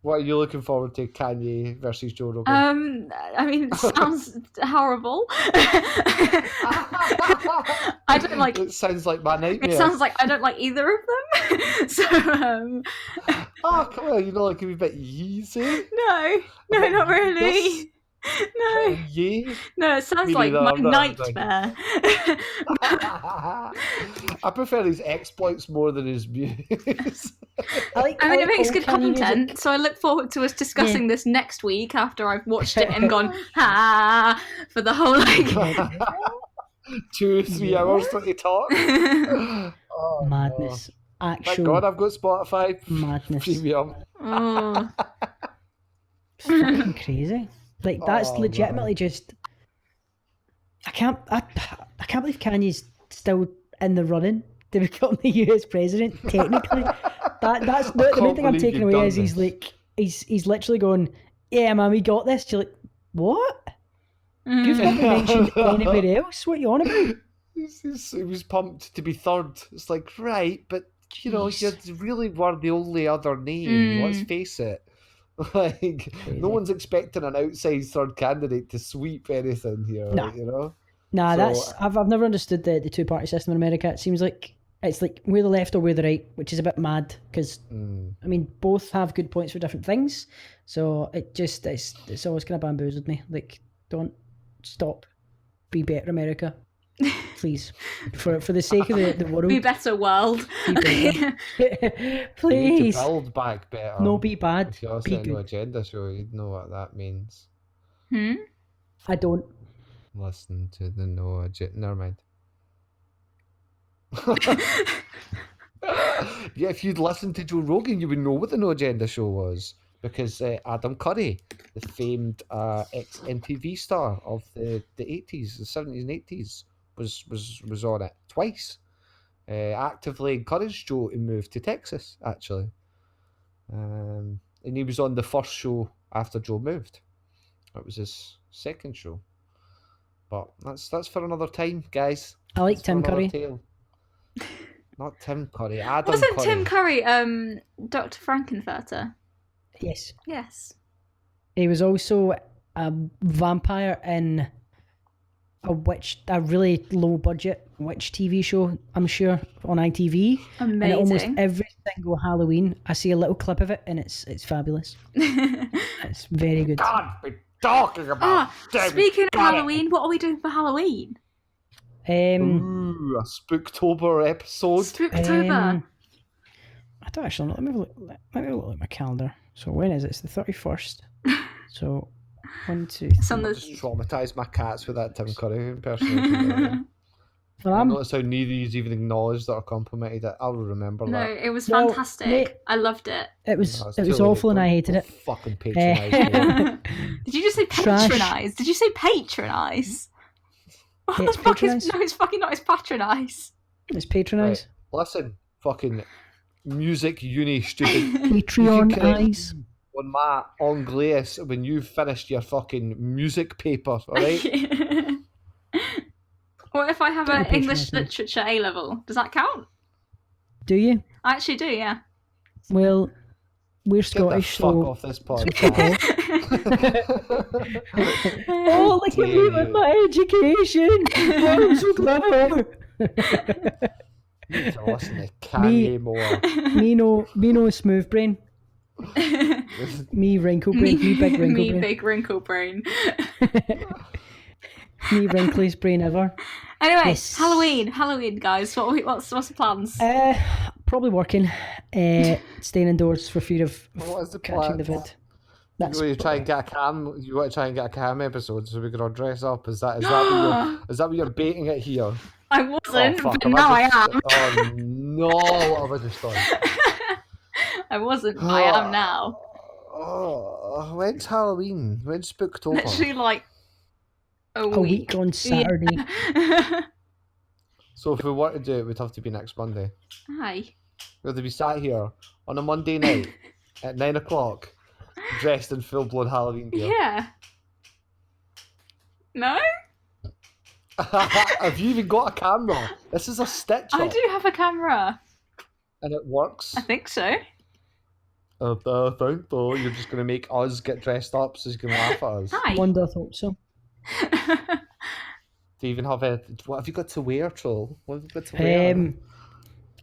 What are you looking forward to, Kanye versus Joe Rogan? I mean, it sounds horrible. I don't like. It sounds like my nightmare. It sounds like I don't like either of them. So, Oh, come on, you know, like a wee bit easy. no, bit not yes. really. No, Yeah. no, it sounds Me like neither, my I'm not nightmare. I prefer his exploits more than his views. I mean, it makes old good Kanye music. content, so I look forward to us discussing this next week after I've watched it and gone, ha, for the whole, like... 2-3 hours to talk. Oh, Madness. no. Thank Actual God I've got Spotify madness. Premium. Oh. It's fucking crazy. Like, that's Oh, legitimately man. just. I can't believe Kanye's still in the running to become the US president. Technically, that's the main thing I'm believe taking you've away done is he's this. like he's literally going, yeah, man, we got this. You're like, what? You've not been mentioned anywhere else. What are you on about? He was pumped to be third. It's like, right, but you know, you really were the only other name. Let's face it. Like, no one's expecting an outside third candidate to sweep anything here. No. You know. Nah, So- that's I've never understood the two-party system in America. It seems like it's like we're the left or we're the right, which is a bit mad because I mean both have good points for different things. So it's always kind of bamboozled me. Like, don't stop, be better, America, please, for the sake of the world. Be better, world. Be better. You need to Please, build back better. no, be bad, If you're be setting no good. agenda show, you'd know what that means. I don't. Listen to the no agenda. Never mind. Yeah, if you'd listened to Joe Rogan, you would know what the No Agenda Show was, because Adam Curry, the famed ex-MTV star of the 80s, the 70s and 80s, was on it twice. Actively encouraged Joe to move to Texas, actually. And he was on the first show after Joe moved. It was his second show. But that's for another time, guys. I like That's for Tim another Curry. tale. Not Tim Curry. Adam Wasn't Curry. Tim Curry Dr. Frankenfurter? Yes. Yes. He was also a vampire in a really low budget witch TV show, I'm sure, on ITV. Amazing. And almost every single Halloween, I see a little clip of it, and it's fabulous. It's very good. God, we're talking about. Speaking of Halloween, what are we doing for Halloween? Ooh, a Spooktober episode. Spooktober. I don't actually know. Let me have a look at my calendar. So when is it? It's the 31st. So 1, 2, 3. Some of Just traumatise my cats with that Tim Curry impersonation. Well, I notice how neither of you even acknowledged that or complimented it. I'll remember No, that. it was Well, fantastic. mate, I loved it. It was No, it's it was too late. awful, and I Don't hated it. Fucking patronise me. Did you just say Trash. patronise? Did you say patronise? What Yeah, the it's fuck patronise. is... No, it's fucking not. It's patronise. It's patronise. Right, listen, fucking music uni student. Patreon correct me eyes. on my Anglais when you've finished your fucking music paper, alright? What if I have Don't an be English patronising. literature A level? Does that count? Do you? I actually do, yeah. Well, we're Get the Scottish, fuck so. off this podcast. Oh, look at me with my education! Oh, I'm so clever! You need to listen to Kanye more. me no smooth brain. Me wrinkle brain. Me big wrinkle Me brain. big wrinkle brain. Me wrinkliest brain ever. Anyway, Yes. Halloween, guys. What's the plans? Probably working. Staying indoors for fear of What is the catching plan? the vid. That's You try and get a cam. You want to try and get a cam episode so we can all dress up. Is that what you're baiting it here? I wasn't, fuck, but now I am. Oh no! What have I just done? I wasn't, but I am now. Oh, when's Halloween? When's Spooktober? Literally like a a week on Saturday. Yeah. So if we were to do it, we'd have to be next Monday. Hi. We'd have to be sat here on a Monday night at 9 o'clock, dressed in full-blown Halloween gear. Yeah. No? Have you even got a camera? This is a stitch up. I do have a camera. And it works. I think so. I think though you're just going to make us get dressed up so you can laugh at us. Hi. Wonder I thought so. Do you even have what have you got to wear, Troll? What have you got to wear?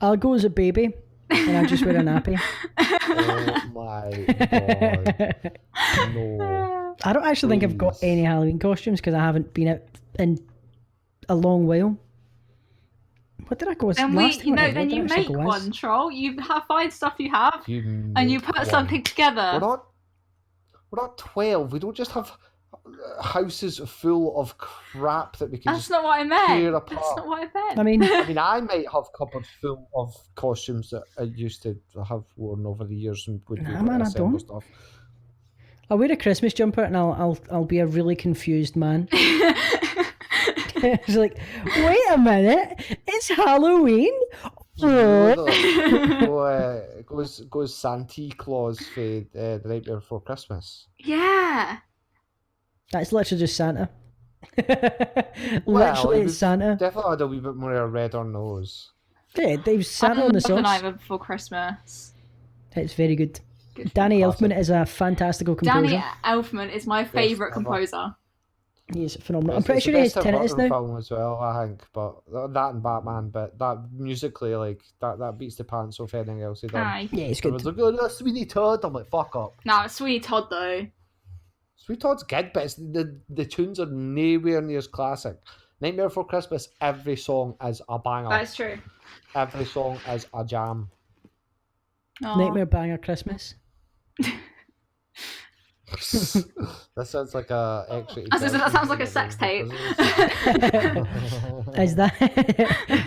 I'll go as a baby, and I'll just wear a nappy. Oh my god. No. I don't actually think I've got Please. any Halloween costumes because I haven't been out in a long while. What did I go as Then last time? then you make one, Troll. You find stuff you have, and you make put one. something together. We're not 12. We don't just have houses full of crap that we can That's just not what I tear meant. apart. That's not what I meant. I mean, I mean, I might have cupboards full of costumes that I used to have worn over the years and would be Nah, able to man, I assemble don't. stuff. I'll wear a Christmas jumper and I'll be a really confused man. It's like, wait a minute, it's Halloween. Goes Santa Claus for the night before Christmas. Yeah. That's literally just Santa. Well, Literally, it it's was Santa. Definitely had a wee bit more of a redder nose. Yeah, Dave's Santa I on the love The sauce. Nightmare Before Christmas. It's very good. Good. Danny Classic. Elfman is a fantastical composer. Danny Elfman is my favourite ever. composer. He's phenomenal. I'm It's pretty the sure he has best Tim tinnitus Burton now. film as well, I think. But that and Batman, but that musically, like that beats the pants off anything else he done. Aye. Yeah, it's I good. was like, oh, that's Sweeney Todd. I'm like, fuck up. No, it's Sweetie Todd though. Sweet Todd's good, but it's the tunes are nowhere near as classic. Nightmare Before Christmas, every song is a banger. That's true. Every song is a jam. Aw. Nightmare Banger Christmas. That sounds like a X-rated. I was gonna say, that sounds like a sex tape.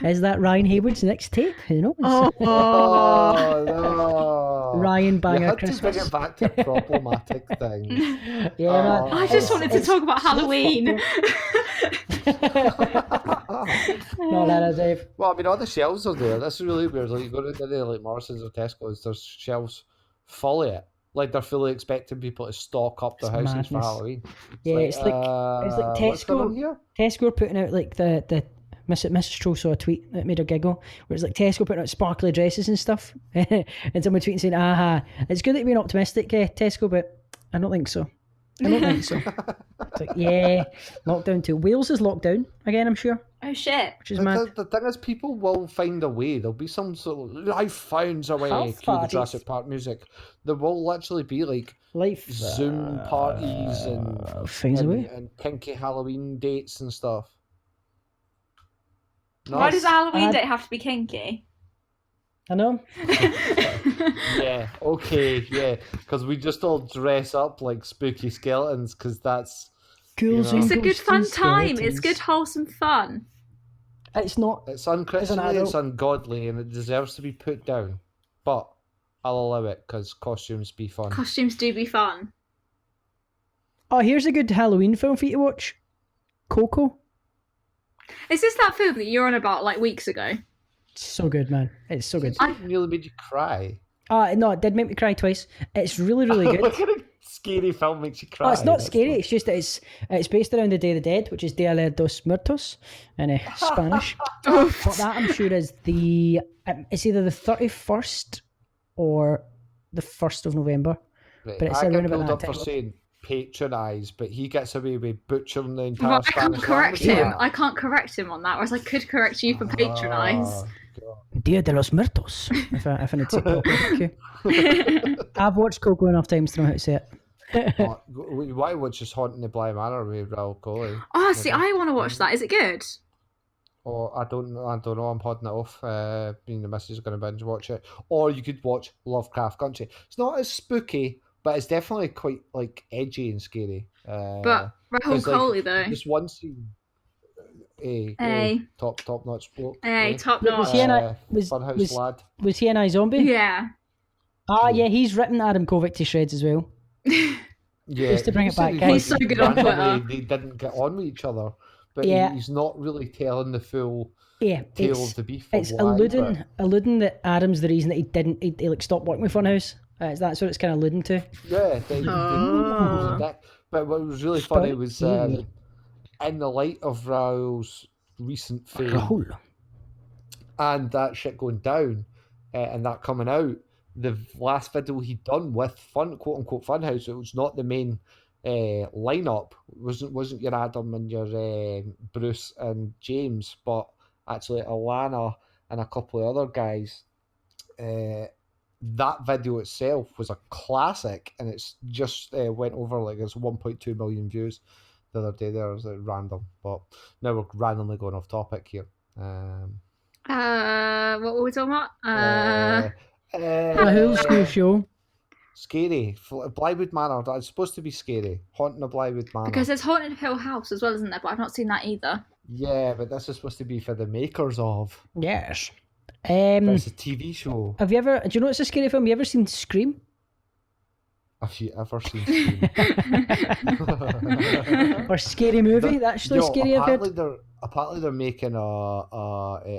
Is that Ryan Haywood's next tape? Who knows? Oh no! Ryan You Banger had to bring Christmas. it back to problematic things. Yeah, Oh. man. I just wanted to It's- talk about Halloween. No, that is Dave. Well, I mean, all the shelves are there. That's really weird. Like, you go to the like Morrison's or Tesco's, there's shelves full of it. Like they're fully expecting people to stock up their It's houses for madness. Halloween. Yeah, it's like what's going on Tesco. here? Tesco are putting out like the Mrs. Troll saw a tweet that made her giggle, where it's like Tesco putting out sparkly dresses and stuff, and someone tweeting saying, it's good that you're being optimistic, Tesco, but I don't think so. It's like, yeah, lockdown too. Wales is locked down again, I'm sure. Oh shit! Which is mad. The thing is, people will find a way. There'll be some sort of life finds a way through the Jurassic Park music. There will literally be like Zoom parties and kinky Halloween dates and stuff. Nice. Why does a Halloween date have to be kinky? I know. Yeah, okay, yeah. Because we just all dress up like spooky skeletons because that's... Ghouls It's a good fun time. skeletons. It's good wholesome fun. It's not. It's unchristian, it's ungodly, and it deserves to be put down. But I'll allow it because costumes be fun. Costumes do be fun. Oh, here's a good Halloween film for you to watch. Coco. Is this that film that you were on about like weeks ago? It's so good, man. It's so good. It really made you cry. No, it did make me cry twice. It's really, really good. What kind of scary film makes you cry? Oh, it's not scary. It's just that it's based around the Day of the Dead, which is Dia de los Muertos in Spanish. But that I'm sure is it's either the 31st or the 1st of November. Right, But it's I around get about pulled that up for time. saying patronise, but he gets away with butchering the entire Well, I can't Spanish correct language. him. I can't correct him on that, whereas I could correct you for patronise. Oh, God. Dia de los Muertos. If I need to say it properly. Okay. I've watched Coco enough times to know how to say it. Why watch just Haunting the Bly Manor with Raoul Coley? Oh, see, I want to watch that. Is it good? Or I don't know. I'm holding it off. Me and the missus are going to binge watch it. Or you could watch Lovecraft Country. It's not as spooky, but it's definitely quite like edgy and scary. But Raoul Coley though. Just one scene. Top notch bloke. Top Was notch. he in Funhouse lad. Was he an iZombie? Yeah. Yeah, he's ripping Adam Kovic to shreds as well. Yeah, Just to bring it back, he guys. He's so good on randomly Twitter. They didn't get on with each other, but Yeah. he's not really telling the full Yeah, tale of the beef. it's of why, but- alluding that Adam's the reason that he like stopped working with Funhouse. That's what it's kind of alluding to. Yeah, but what was really funny was in the light of Raoul's recent fame Raoul. and that shit going down and that coming out, the last video he'd done with quote unquote Funhouse, it was not the main lineup, wasn't your Adam and your Bruce and James, but actually Alana and a couple of other guys. That video itself was a classic, and it's just went over like it's 1.2 million views the other day. There was random, but now we're randomly going off topic here. What were we talking about? Raoul's new show. Scary. Blywood Manor. That's supposed to be scary. Haunting of Blywood Manor. Because there's Haunted Hill House as well, isn't there? But I've not seen that either. Yeah, but this is supposed to be for the makers of. Yes. But it's a TV show. Have you ever? Do you know it's a scary film? Have you ever seen Scream? Have you ever seen Scream? Or Scary Movie? That's actually scary. I've heard. Apparently they're making a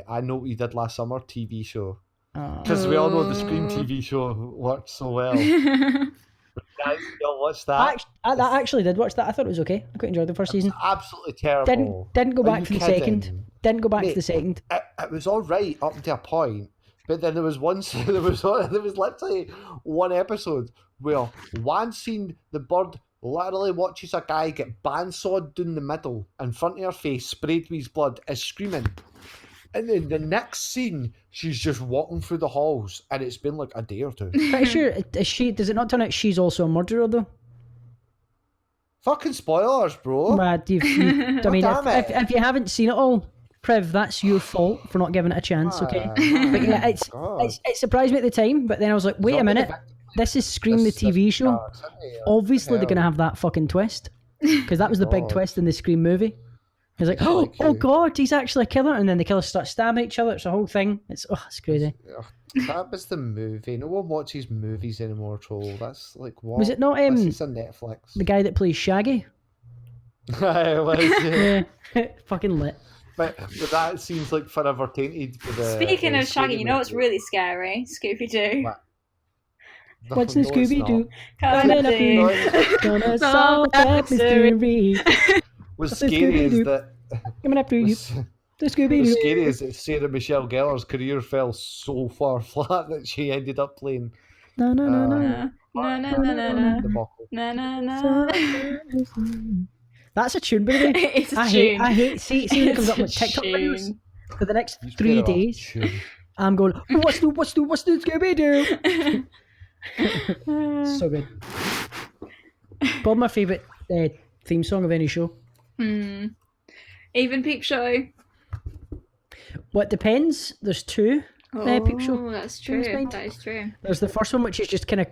I Know What You Did Last Summer TV show. Because we all know the Scream TV show worked so well. Guys, y'all watch that? I actually did watch that. I thought it was okay. I quite enjoyed the first season. Absolutely terrible. Didn't go Are back you for the kidding? second. Didn't go back Mate, for the second. It was all right up to a point, but then there was there was literally one episode where one scene the bird literally watches a guy get bandsawed down the middle in front of her face, sprayed with his blood, is screaming. And then the next scene, she's just walking through the halls, and it's been like a day or two. Pretty sure does it not turn out she's also a murderer though? Fucking spoilers, bro. I mean, damn it. if you haven't seen it all, Priv, that's your fault for not giving it a chance, okay? But yeah, it surprised me at the time, but then I was like, wait a minute, this is Scream the TV show. Obviously they're going to have that fucking twist, because that was the big twist in the Scream movie. He's like, oh god, he's actually a killer, and then the killers start stabbing each other. It's a whole thing. It's crazy. That was the movie. No one watches movies anymore, Troll. That's like what? Was it not This is on Netflix. the guy that plays Shaggy? It was, Yeah, fucking lit. but that seems like forever tainted. With Speaking of Shaggy, you know what's really scary? Scooby-Doo. What's in Scooby Doo? Coming up Gonna Solve solve that that mystery. What's in scary is Scooby-Doo? that Coming after you. The Scooby What's Doo. scary is that Sarah Michelle Gellar's career fell so far flat that she ended up playing No. Na na na na na na the buckle. na na na. That's a tune, by the way. It's a I tune. hate. See when it comes up It's like a TikTok videos tune. for the next You just 3 get it off days. tune. I'm going. What's the Scooby Doo? So good. Probably my favourite theme song of any show. Even Peep Show. Well, it depends. There's 2 Peep Show. Oh, that's true. tunes made. That is true. There's the first one, which is just kind of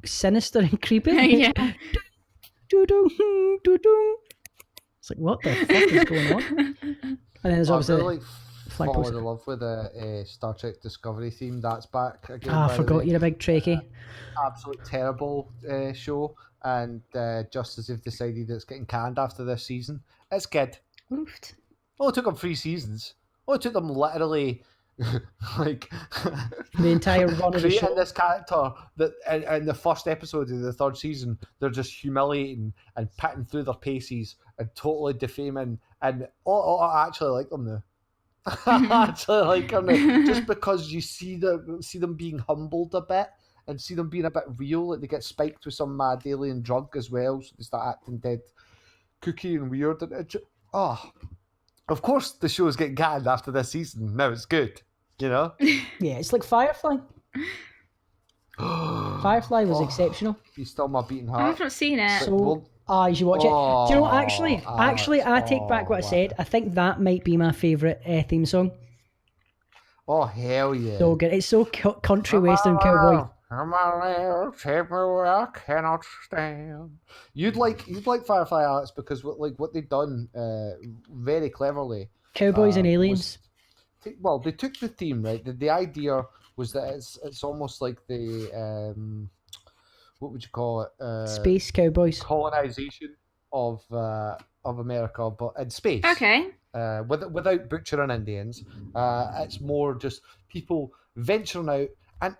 sinister and creepy. Yeah. Doo-doo. It's like, what the fuck is going on? And then there's I obviously really flag fallen post. in love with the Star Trek Discovery theme. That's back again. I by the forgot way. you're a big Trekkie. Absolute terrible show, and just as they've decided it's getting canned after this season, it's good. Oofed. Oh, it took them 3 seasons. Oh, it took them literally like The entire run of the creating show. this character that in the first episode of the 3rd season they're just humiliating and pitting through their paces and totally defaming. And I actually like them now. I actually like them now, just because you see them being humbled a bit and see them being a bit real. Like they get spiked with some mad alien drug as well, so they start acting dead kooky and weird. And of course the show's getting canned after this season. Now it's good, you know. Yeah, it's like Firefly. Firefly was exceptional. He's still my beating I heart. haven't seen it. So you should watch it. Do you know what, actually, Alex, I take back what I said. I think that might be my favourite theme song. Oh hell yeah! So good. It's so country western cowboy. Take me where I cannot stand. You'd like Firefly, Alex, because what they've done very cleverly. Cowboys and aliens. They took the theme right. The idea was that it's almost like the what would you call it? Space cowboys. Colonization of America, but in space. Okay. Without butchering Indians, it's more just people venturing out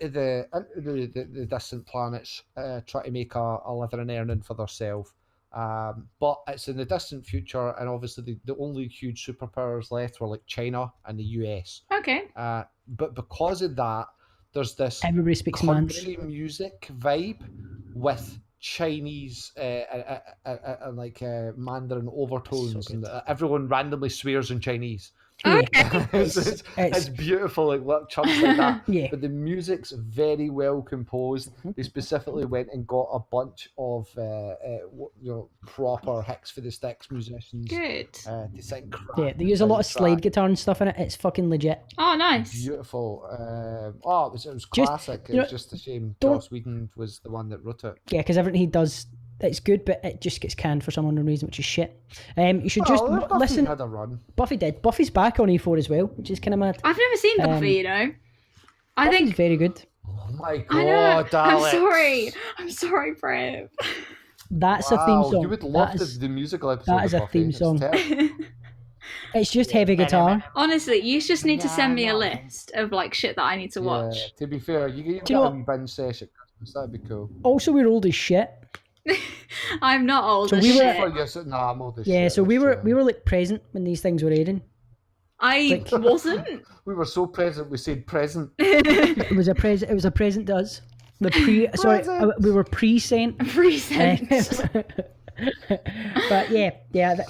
into the distant planets, trying to make a living and earning for themselves. But it's in the distant future, and obviously the only huge superpowers left were like China and the US. Okay. But because of that, there's this Everybody speaks country Mandarin. music vibe with Chinese and like Mandarin overtones, So and everyone randomly swears in Chinese. Okay. It's beautiful, like chunks like that. Yeah. But the music's very well composed. They specifically went and got a bunch of proper Hicks for the Sticks musicians Good. to sing. Yeah, they use a lot of slide guitar and stuff in it. It's fucking legit. Oh, nice. Beautiful. It was classic. It was just a shame Joss Whedon was the one that wrote it. Yeah, because everything he does, it's good, but it just gets canned for some unknown reason, which is shit. You should just Buffy listen. had a run. Buffy did. Buffy's back on E4 as well, which is kind of mad. I've never seen Buffy, you know. I Buffy's think. very good. Oh my I know. god, Alex. I'm sorry, Brave. That's a theme song. You would love That is- the musical episode. that is of a Buffy. theme It's song. terrible. It's just heavy guitar. Honestly, you just need to send me a list of like shit that I need to watch. Yeah, to be fair, you Do you get know a what? wee binge session. That'd be cool. Also, we're old as shit. I'm not old So as we were- shit. Oh, yes, nah, I'm old as Yeah, shit, so we that's were true. like present when these things were airing. I wasn't. We were so present. We said present. It was a present. It was a present to us. We were pre-sent. Present. But yeah,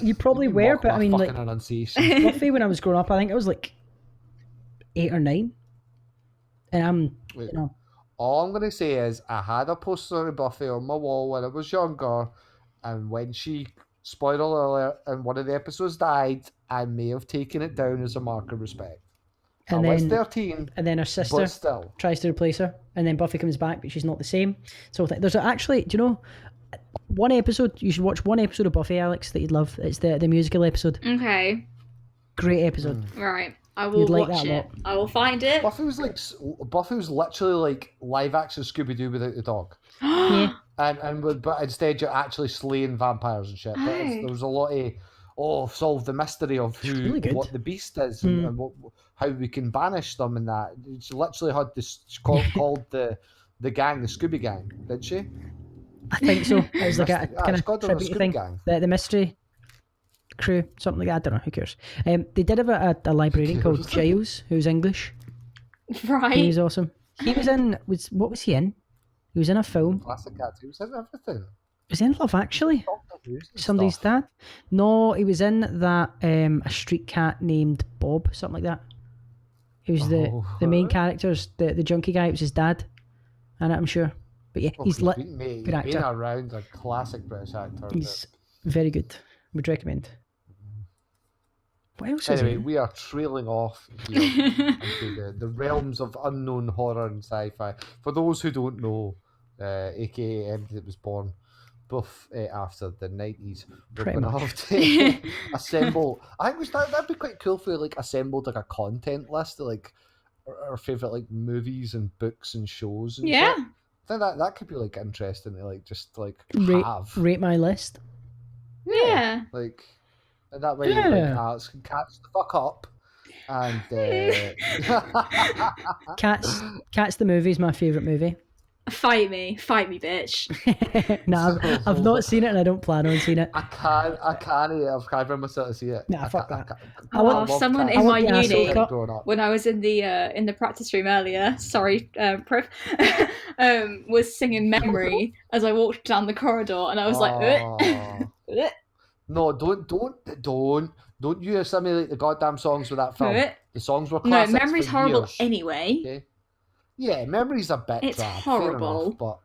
you probably were. Mock But my I mean, like fucking enunciation. Buffy when I was growing up, I think I was like 8 or 9, and I'm Wait. you know. All I'm gonna say is I had a poster of Buffy on my wall when I was younger, and when she, spoiler alert, in one of the episodes died, I may have taken it down as a mark of respect. And I was then 13, and then her sister but still. tries to replace her, and then Buffy comes back, but she's not the same. So there's actually, do you know, one episode you should watch one episode of Buffy, Alex, that you'd love. It's the musical episode. Okay. Great episode. Right. I will You'd like watch that a it. I will find it. Buffy was literally like live action Scooby Doo without the dog. Yeah. But instead you're actually slaying vampires and shit. But there was a lot of solve the mystery of really good. what the beast is and how we can banish them and that. She literally had this called the gang, the Scooby Gang, did she? I think so. It was like a It's kind of called the tribute Scooby thing. Gang. The mystery. crew, something like that. I don't know. Who cares? They did have a librarian called Giles, who's English. He Right. was awesome. He was in. What was he in? He was in a film. Classic Cat. He was in everything. Was he in Love Actually? Doctor Who's and Somebody's stuff. dad? No, he was in that a street cat named Bob, something like that. He was the main character's the junkie guy. It was his dad, and I'm sure. But yeah, he's lit. He's Good actor. been around, a classic British actor. He's very good. Would recommend. What else is Anyway, it? we are trailing off here into the realms of unknown horror and sci-fi. For those who don't know, aka anybody that was born after the 90s, we're Pretty going to much. have to assemble. I think that'd be quite cool if we assembled a content list of our favourite movies and books and shows and Yeah. shit. I think that could be interesting to just have. Rate my list. Yeah. And that way, Yeah. Alex can catch the fuck up. And Cats the movie is my favourite movie. Fight me, bitch. Nah, I've not seen it and I don't plan on seeing it. I can't bring myself to see it. Nah, fuck that. I I want- love someone Cats. in I my want the asshole uni, cut. growing up. when I was in the practice room earlier, sorry, Priv, was singing Memory as I walked down the corridor, and I was like, Oh. No, don't you assimilate the goddamn songs with that film. The songs were No, classics Memory's for horrible years, anyway. okay? Yeah, Memory's a bit It's drab, horrible. fair enough, but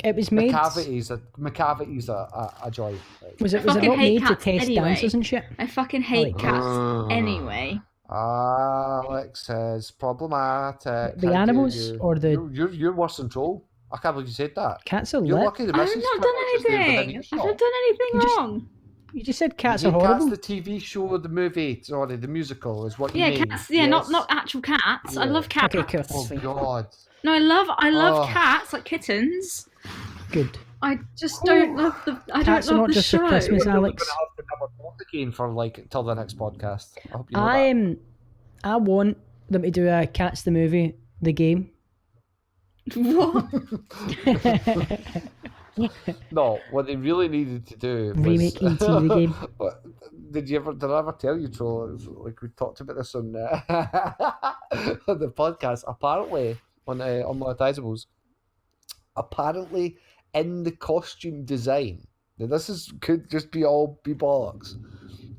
It was made. McCavity's a joy. Was it fucking not hate made to Cats test anyway. dancers and shit? I fucking hate like- cats anyway. Alyx is problematic. The How dare animals you? or the You're worse than Troll. I can't believe you said that. cats are You're lit? lucky the I've missus not can't done watch this there within anything. earshot. I've not done anything You just- wrong. You just said cats You are hate horrible. Cats, the TV show, the movie, sorry, the musical is what you Yeah, mean. cats. Yeah, yes. not actual cats. I Yeah. love cats. Okay, cool. Oh That's fine. God. No, I love Oh. cats like kittens. Good. I just don't love the. I Cats are don't not love the just for show. Christmas, We're Alex. gonna have to never talk again for till the next podcast. I hope you know that. I want them to do a Cats the movie, the game. What? No, what they really needed to do was Remake ET the game. What, did I ever tell you, Troll? It was like we talked about this on on the podcast. Apparently, on Monetizables, apparently in the costume design. Now could just be bollocks,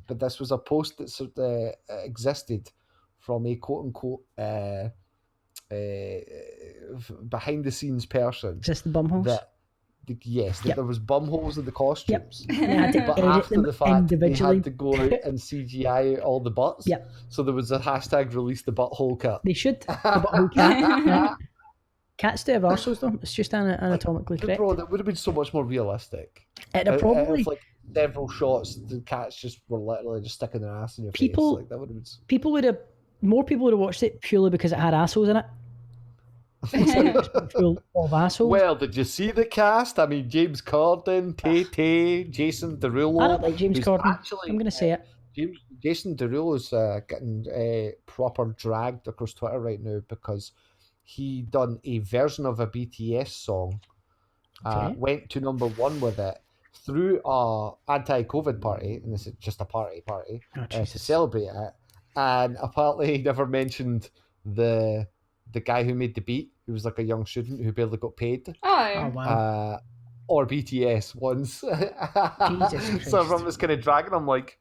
but this was a post that existed from a quote unquote behind the scenes person Is this the bumholes? that Yep. there was bumholes in the costumes. They had to But edit after them the fact, individually. they had to go out and CGI out all the butts. Yep. So there was a hashtag release the butthole cut. They should. The butthole cat. Yeah. Cats do have arseholes though. It's just anatomically correct. Bro, that would have been so much more realistic. It'd probably If, several shots, the cats just were literally just sticking their ass in your People- face. That would have been. more people would have watched it purely because it had assholes in it. Full of assholes. Well, did you see the cast? I mean, James Corden, Tay, Jason Derulo. I don't like James who's Corden. actually, I'm going to say it. Jason Derulo's getting proper dragged across Twitter right now because he done a version of a BTS song, Okay. went to #1 with it through a anti-COVID party, and this is just a party Oh, to Jesus. celebrate it, and apparently he never mentioned the guy who made the beat, who was like a young student who barely got paid. Oh, Oh. wow. Or BTS once. Jesus So everyone Christ. was kind of dragging him like,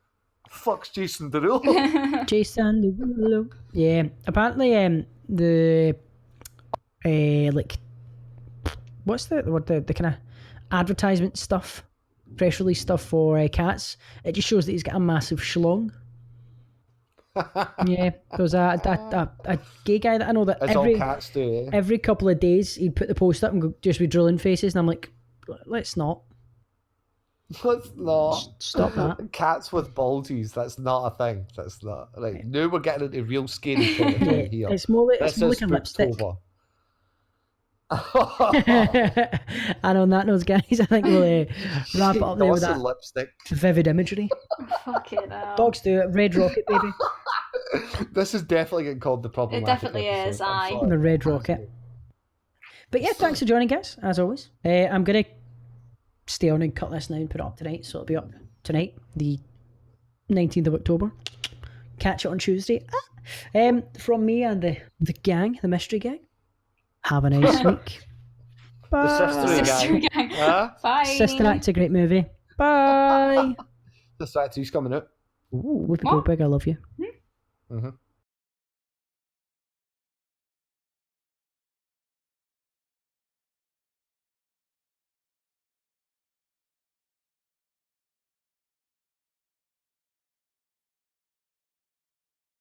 fuck's Jason Derulo? Jason Derulo. Yeah. Apparently, the what's the word? The kind of advertisement stuff, press release stuff for Cats. It just shows that he's got a massive schlong. Yeah, there was a gay guy that I know that As all cats do, eh? every couple of days he'd put the post up and go, just be drilling faces, and I'm like, let's not. Let's not. Stop that. Cats with bulges, that's not a thing. That's not. Like, now we're getting into real scary territory here. It's more like, This it's more is like a lipstick. Spooktober. And on that note, guys, I think we'll wrap it up there with Dawson that lipstick. vivid imagery. Fucking hell. Dogs do it. Red Rocket, baby. This is definitely getting called the problematic. definitely episode. is, I'm aye. sorry. The Red Rocket. But yeah, thanks for joining, guys, as always. I'm going to stay on and cut this now and put it up tonight, so it'll be up tonight, the 19th of October. Catch it on Tuesday. From me and the gang, the mystery gang. Have a nice week. Bye. The Sister Gang. Bye. Sister Act's a great movie. Bye. Sister Act 2's coming out. Ooh, Whoopi Goldberg, I love you. Mm-hmm.